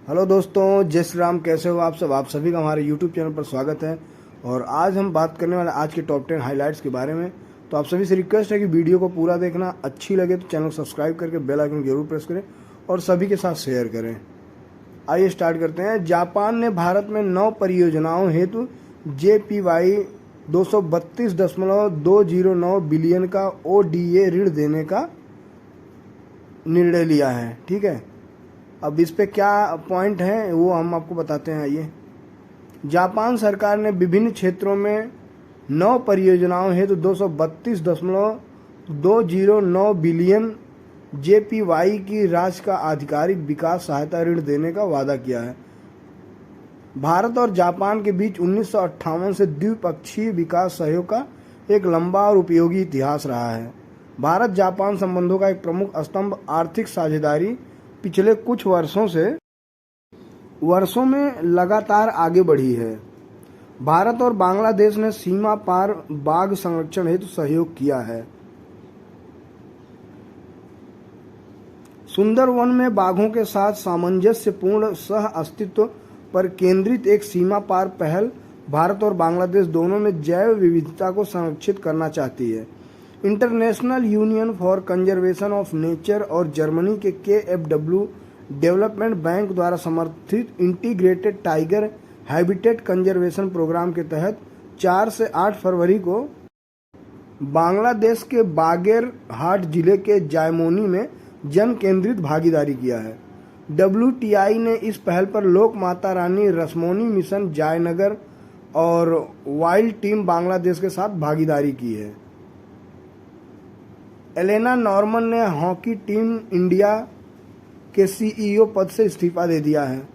Hello दोस्तों, जय श्री राम। कैसे हो आप सब? आप सभी का हमारे यूट्यूब चैनल पर स्वागत है। और आज हम बात करने वाले आज के टॉप 10 हाइलाइट्स के बारे में। तो आप सभी से रिक्वेस्ट है कि वीडियो को पूरा देखना, अच्छी लगे तो चैनल को सब्सक्राइब करके बेल आइकन जरूर प्रेस करें और सभी के साथ शेयर करें। आइए स्टार्ट करते हैं। जापान ने भारत में 9 परियोजनाओं हेतु JPY 232.209 बिलियन का ODA ऋण देने का निर्णय लिया है। ठीक है, अब इस पे क्या पॉइंट है वो हम आपको बताते हैं। आइए, जापान सरकार ने विभिन्न क्षेत्रों में 9 परियोजनाओं हेतु 232.209 बिलियन JPY की राशि का आधिकारिक विकास सहायता ऋण देने का वादा किया है। भारत और जापान के बीच 1958 से द्विपक्षीय विकास सहयोग का एक लंबा और उपयोगी इतिहास रहा है। भारत जापान संबंधों का एक प्रमुख स्तंभ आर्थिक साझेदारी पिछले कुछ वर्षों में लगातार आगे बढ़ी है। भारत और बांग्लादेश ने सीमा पार बाघ संरक्षण हेतु सहयोग किया है। सुंदरवन में बाघों के साथ सामंजस्यपूर्ण सह अस्तित्व पर केंद्रित एक सीमा पार पहल भारत और बांग्लादेश दोनों में जैव विविधता को संरक्षित करना चाहती है। International union for conservation of nature और जर्मनी के KfW डेवलपमेंट बैंक द्वारा समर्थित integrated tiger habitat conservation programme के तहत 4 से 8 फरवरी को बांग्लादेश के बागेरहाट जिले के जायमोनी में जन केंद्रित भागीदारी किया है। WTI ने इस पहल पर लोक माता रानी रसमोनी मिशन जयनगर और वाइल्ड टीम बांग्लादेश के साथ भागीदारी की है। एलेना नॉर्मन ने हॉकी टीम इंडिया के CEO पद से इस्तीफा दे दिया है।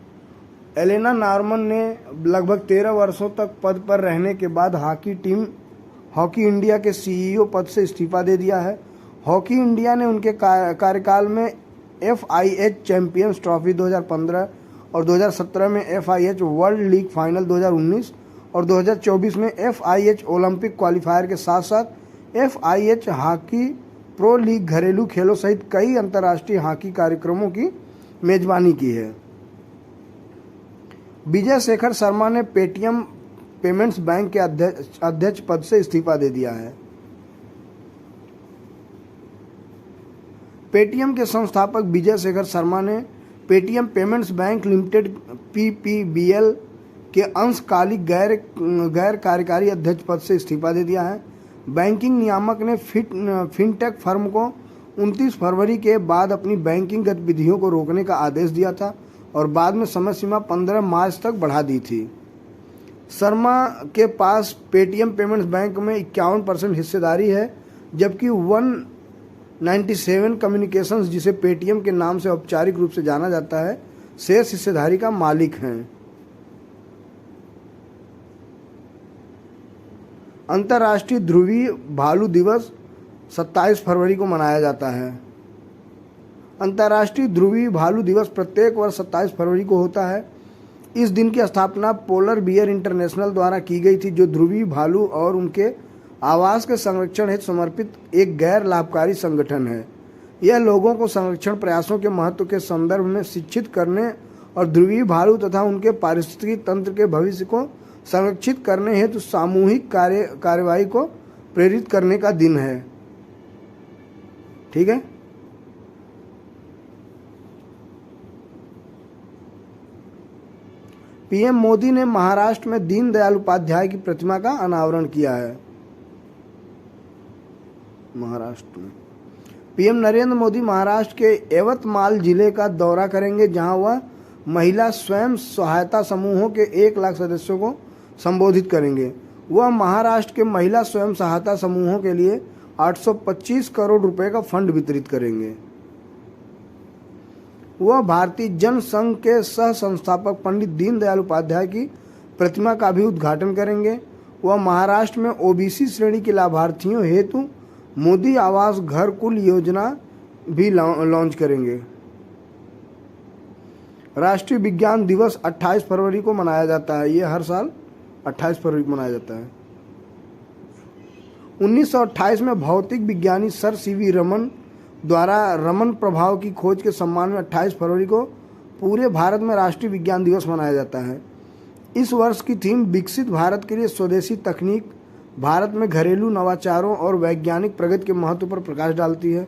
एलेना नॉर्मन ने लगभग 13 वर्षों तक पद पर रहने के बाद हॉकी इंडिया के CEO पद से इस्तीफा दे दिया है। हॉकी इंडिया ने उनके कार्यकाल में FIH चैंपियंस ट्रॉफी 2015 और 2017 में FIH वर्ल्ड लीग फाइनल 2019 और 2024 में FIH ओलंपिक क्वालिफायर के साथ साथ FIH हॉकी प्रो लीग घरेलू खेलों सहित कई अंतर्राष्ट्रीय हॉकी कार्यक्रमों की मेजबानी की है। विजय शेखर शर्मा ने पेटीएम पेमेंट्स बैंक के अध्यक्ष पद से इस्तीफा दे दिया है। पेटीएम के संस्थापक विजय शेखर शर्मा ने Paytm payments bank limited PPBL के अंशकालिक गैर कार्यकारी अध्यक्ष पद से इस्तीफा दे दिया है। बैंकिंग नियामक ने फिनटेक फर्म को 29 फरवरी के बाद अपनी बैंकिंग गतिविधियों को रोकने का आदेश दिया था और बाद में समय सीमा 15 मार्च तक बढ़ा दी थी। शर्मा के पास पेटीएम पेमेंट्स बैंक में 51% हिस्सेदारी है, जबकि 197 कम्युनिकेशंस, जिसे पेटीएम के नाम से औपचारिक रूप से जाना जाता है, शेष हिस्सेदारी का मालिक हैं। अंतर्राष्ट्रीय ध्रुवीय भालू दिवस 27 फरवरी को मनाया जाता है। अंतर्राष्ट्रीय ध्रुवीय भालू दिवस प्रत्येक वर्ष 27 फरवरी को होता है। इस दिन की स्थापना पोलर बियर इंटरनेशनल द्वारा की गई थी, जो ध्रुवीय भालू और उनके आवास के संरक्षण हेतु समर्पित एक गैर लाभकारी संगठन है। यह लोगों को संरक्षण प्रयासों के महत्व के संदर्भ में शिक्षित करने और ध्रुवीय भालू तथा उनके पारिस्थितिकी तंत्र के भविष्य को संरक्षित करने हेतु सामूहिक कार्यवाही को प्रेरित करने का दिन है। ठीक है, PM मोदी ने महाराष्ट्र में दीनदयाल उपाध्याय की प्रतिमा का अनावरण किया है। महाराष्ट्र में PM नरेंद्र मोदी महाराष्ट्र के यवतमाल जिले का दौरा करेंगे, जहां वह महिला स्वयं सहायता समूहों के 1 लाख सदस्यों को संबोधित करेंगे। वह महाराष्ट्र के महिला स्वयं सहायता समूहों के लिए 825 करोड़ रुपए का फंड वितरित करेंगे। वह भारतीय जन संघ के सह संस्थापक पंडित दीनदयाल उपाध्याय की प्रतिमा का भी उद्घाटन करेंगे। वह महाराष्ट्र में OBC श्रेणी के लाभार्थियों हेतु मोदी आवास घर कुल योजना भी लॉन्च करेंगे। राष्ट्रीय विज्ञान दिवस 28 फरवरी को मनाया जाता है। ये हर साल 28 फरवरी को मनाया जाता है। 1928 में भौतिक विज्ञानी सर CV रमन द्वारा रमन प्रभाव की खोज के सम्मान में 28 फरवरी को पूरे भारत में राष्ट्रीय विज्ञान दिवस मनाया जाता है। इस वर्ष की थीम विकसित भारत के लिए स्वदेशी तकनीक, भारत में घरेलू नवाचारों और वैज्ञानिक प्रगति के महत्व पर प्रकाश डालती है।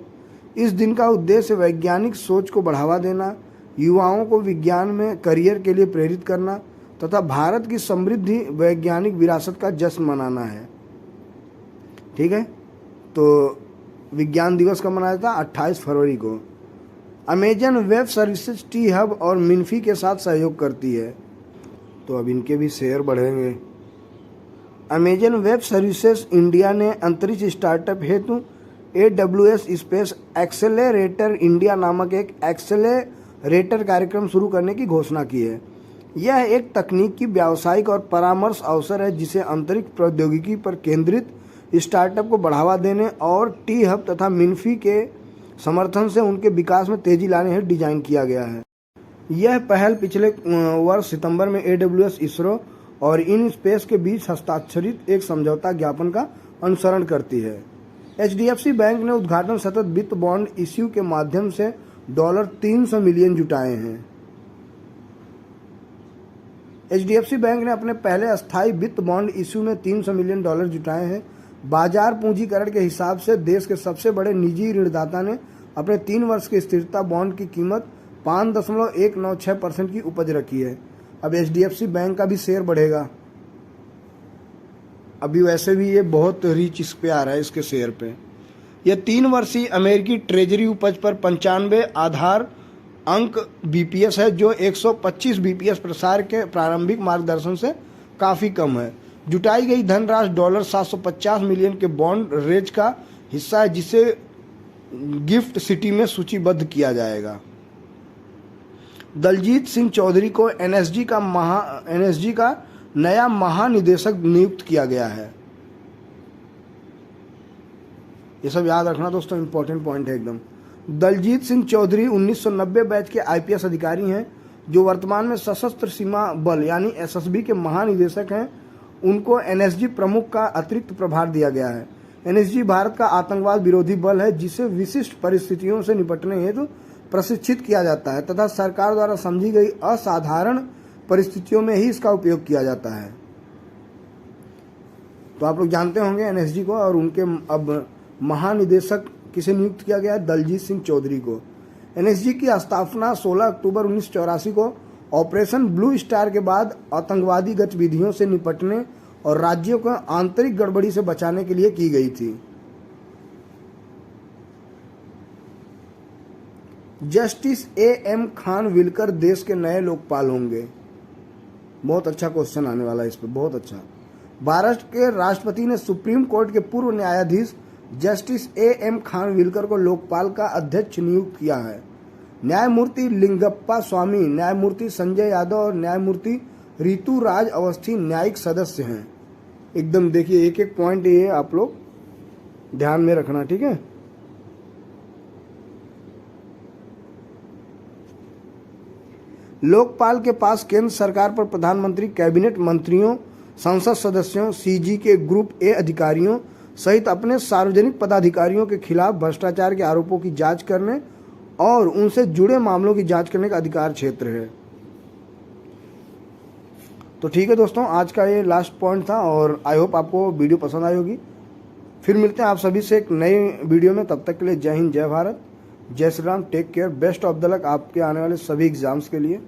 इस दिन का उद्देश्य वैज्ञानिक सोच को बढ़ावा देना, युवाओं को विज्ञान में करियर के लिए प्रेरित करना तथा भारत की समृद्धि वैज्ञानिक विरासत का जश्न मनाना है। ठीक है, तो विज्ञान दिवस कब मनाया था? 28 फरवरी को। Amazon web services T hub और मिन्फी के साथ सहयोग करती है, तो अब इनके भी शेयर बढ़ेंगे। अमेजन वेब सर्विसेज इंडिया ने अंतरिक्ष स्टार्टअप हेतु AWS स्पेस एक्सेलेरेटर इंडिया नामक एक एक्सेलेरेटर कार्यक्रम शुरू करने की घोषणा की है। यह एक तकनीकी, व्यावसायिक और परामर्श अवसर है जिसे अंतरिक्ष प्रौद्योगिकी पर केंद्रित स्टार्टअप को बढ़ावा देने और टी हब तथा मिन्फी के समर्थन से उनके विकास में तेजी लाने हेतु डिजाइन किया गया है। यह पहल पिछले वर्ष सितंबर में AWS, इसरो और इन स्पेस के बीच हस्ताक्षरित एक समझौता ज्ञापन का अनुसरण करती है। HDFC बैंक ने उद्घाटन सतत वित्त बॉन्ड इश्यू के माध्यम से $300 मिलियन जुटाए हैं। HDFC बैंक ने अपने पहले अस्थायी वित्त बॉन्ड इश्यू में $300 मिलियन जुटाए हैं। बाजार पूंजीकरण के हिसाब से देश के सबसे बड़े निजी ऋणदाता ने अपने 3 वर्ष के स्थिरता बॉन्ड की कीमत 5.196% की उपज रखी है। अब HDFC बैंक का भी शेयर बढ़ेगा। अभी वैसे भी ये बहुत रीच इस पे आ रहा है, इसके शेयर पे। यह 3 वर्षीय अमेरिकी ट्रेजरी उपज पर 95 आधार अंक BPS है, जो 125 BPS प्रसार के प्रारंभिक मार्गदर्शन से काफ़ी कम है। जुटाई गई धनराशि $750 मिलियन के बॉन्ड रेज का हिस्सा है, जिसे गिफ्ट सिटी में सूचीबद्ध किया जाएगा। दलजीत सिंह चौधरी को NSG का नया महानिदेशक नियुक्त किया गया है। ये सब याद रखना दोस्तों, इंपॉर्टेंट पॉइंट है एकदम। दलजीत सिंह चौधरी 1990 बैच के IPS अधिकारी हैं, जो वर्तमान में सशस्त्र सीमा बल यानी SSB के महानिदेशक हैं। उनको NSG प्रमुख का अतिरिक्त प्रभार दिया गया है। NSG भारत का आतंकवाद विरोधी बल है, जिसे विशिष्ट परिस्थितियों से निपटने हेतु प्रशिक्षित किया जाता है तथा सरकार द्वारा समझी गई असाधारण परिस्थितियों में ही इसका उपयोग किया जाता है। तो आप लोग जानते होंगे NSG को, और उनके अब महानिदेशक किसे नियुक्त किया गया है? दलजीत सिंह चौधरी को। NSG की स्थापना 16 अक्टूबर 1984 को ऑपरेशन ब्लू स्टार के बाद आतंकवादी गतिविधियों से निपटने और राज्यों को आंतरिक गड़बड़ी से बचाने के लिए की गई थी। जस्टिस AM खानविलकर देश के नए लोकपाल होंगे। बहुत अच्छा क्वेश्चन आने वाला है इस पर, बहुत अच्छा। भारत के राष्ट्रपति ने सुप्रीम कोर्ट के पूर्व न्यायाधीश जस्टिस AM खानविलकर को लोकपाल का अध्यक्ष नियुक्त किया है। न्यायमूर्ति लिंगप्पा स्वामी, न्यायमूर्ति संजय यादव और न्यायमूर्ति ऋतु राज अवस्थी न्यायिक सदस्य हैं। एकदम देखिए, एक एक पॉइंट ये आप लोग ध्यान में रखना, ठीक है। लोकपाल के पास केंद्र सरकार पर प्रधानमंत्री, कैबिनेट मंत्रियों, संसद सदस्यों, CG के ग्रुप A अधिकारियों सहित अपने सार्वजनिक पदाधिकारियों के खिलाफ भ्रष्टाचार के आरोपों की जांच करने और उनसे जुड़े मामलों की जांच करने का अधिकार क्षेत्र है। तो ठीक है दोस्तों, आज का ये लास्ट पॉइंट था और आई होप आपको वीडियो पसंद आई होगी। फिर मिलते हैं आप सभी से एक नए वीडियो में। तब तक के लिए जय हिंद, जय भारत, जय Shri Ram, take care, best of the luck आपके आने वाले सभी एग्जाम्स के लिए।